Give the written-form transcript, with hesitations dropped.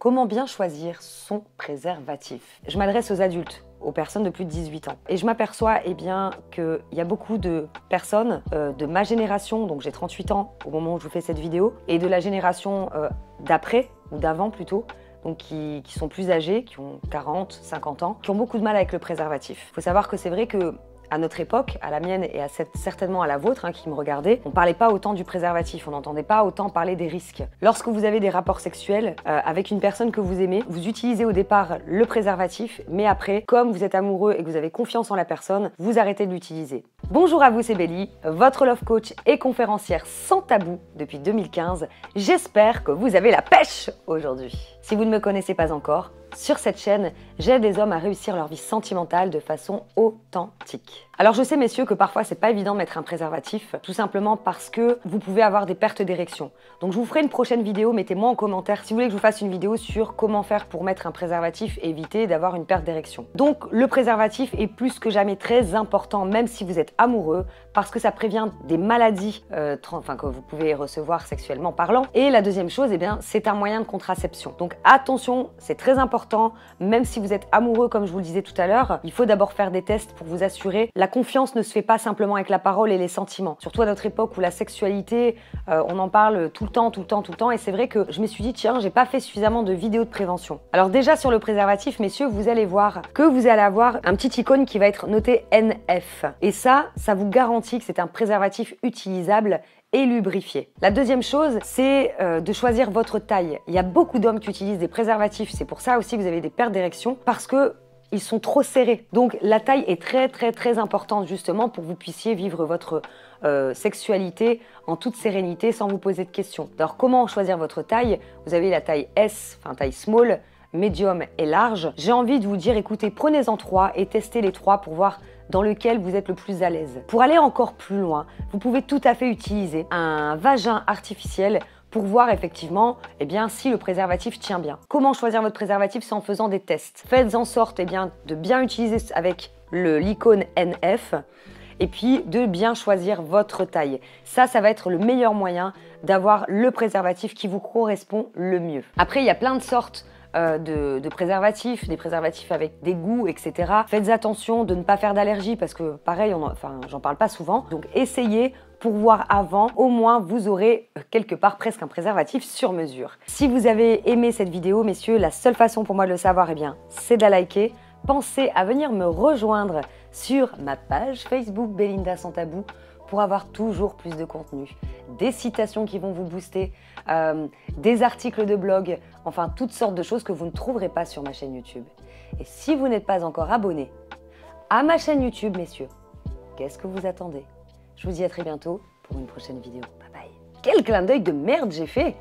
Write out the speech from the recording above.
Comment bien choisir son préservatif? Je m'adresse aux adultes, aux personnes de plus de 18 ans. Et je m'aperçois qu'il y a beaucoup de personnes de ma génération, donc j'ai 38 ans au moment où je vous fais cette vidéo, et de la génération d'après, ou d'avant plutôt, donc qui sont plus âgés, qui ont 40, 50 ans, qui ont beaucoup de mal avec le préservatif. Il faut savoir que c'est vrai que à notre époque, à la mienne et certainement à la vôtre qui me regardez, on ne parlait pas autant du préservatif, on n'entendait pas autant parler des risques. Lorsque vous avez des rapports sexuels avec une personne que vous aimez, vous utilisez au départ le préservatif, mais après, comme vous êtes amoureux et que vous avez confiance en la personne, vous arrêtez de l'utiliser. Bonjour à vous, c'est Bélie, votre love coach et conférencière sans tabou depuis 2015. J'espère que vous avez la pêche aujourd'hui. Si vous ne me connaissez pas encore, sur cette chaîne, j'aide les hommes à réussir leur vie sentimentale de façon authentique. Alors je sais messieurs que parfois c'est pas évident de mettre un préservatif, tout simplement parce que vous pouvez avoir des pertes d'érection. Donc je vous ferai une prochaine vidéo, mettez-moi en commentaire si vous voulez que je vous fasse une vidéo sur comment faire pour mettre un préservatif et éviter d'avoir une perte d'érection. Donc le préservatif est plus que jamais très important, même si vous êtes amoureux, parce que ça prévient des maladies que vous pouvez recevoir sexuellement parlant. Et la deuxième chose, c'est un moyen de contraception. Donc attention, c'est très important, même si vous êtes amoureux, comme je vous le disais tout à l'heure, il faut d'abord faire des tests pour vous assurer. La confiance ne se fait pas simplement avec la parole et les sentiments. Surtout à notre époque où la sexualité, on en parle tout le temps, et c'est vrai que je me suis dit, tiens, j'ai pas fait suffisamment de vidéos de prévention. Alors déjà sur le préservatif, messieurs, vous allez voir que vous allez avoir un petit icône qui va être noté NF. Et ça vous garantit que c'est un préservatif utilisable et lubrifié. La deuxième chose, c'est de choisir votre taille. Il y a beaucoup d'hommes qui utilisent des préservatifs, c'est pour ça aussi que vous avez des pertes d'érection, parce que ils sont trop serrés. Donc la taille est très importante justement pour que vous puissiez vivre votre sexualité en toute sérénité sans vous poser de questions. Alors comment choisir votre taille? Vous avez la taille S, enfin taille small, médium et large. J'ai envie de vous dire, écoutez, prenez-en 3 et testez les 3 pour voir dans lequel vous êtes le plus à l'aise. Pour aller encore plus loin, vous pouvez tout à fait utiliser un vagin artificiel pour voir effectivement si le préservatif tient bien. Comment choisir votre préservatif? C'est en faisant des tests. Faites en sorte de bien utiliser avec l'icône NF et puis de bien choisir votre taille. Ça va être le meilleur moyen d'avoir le préservatif qui vous correspond le mieux. Après, il y a plein de sortes de préservatifs, des préservatifs avec des goûts, etc. Faites attention de ne pas faire d'allergie parce que pareil, j'en parle pas souvent. Donc essayez pour voir avant, au moins vous aurez quelque part presque un préservatif sur mesure. Si vous avez aimé cette vidéo, messieurs, la seule façon pour moi de le savoir, c'est de la liker. Pensez à venir me rejoindre sur ma page Facebook Belinda Sans Tabou pour avoir toujours plus de contenu, des citations qui vont vous booster, des articles de blog, enfin toutes sortes de choses que vous ne trouverez pas sur ma chaîne YouTube. Et si vous n'êtes pas encore abonné à ma chaîne YouTube, messieurs, qu'est-ce que vous attendez? Je vous dis à très bientôt pour une prochaine vidéo. Bye bye. Quel clin d'œil de merde j'ai fait!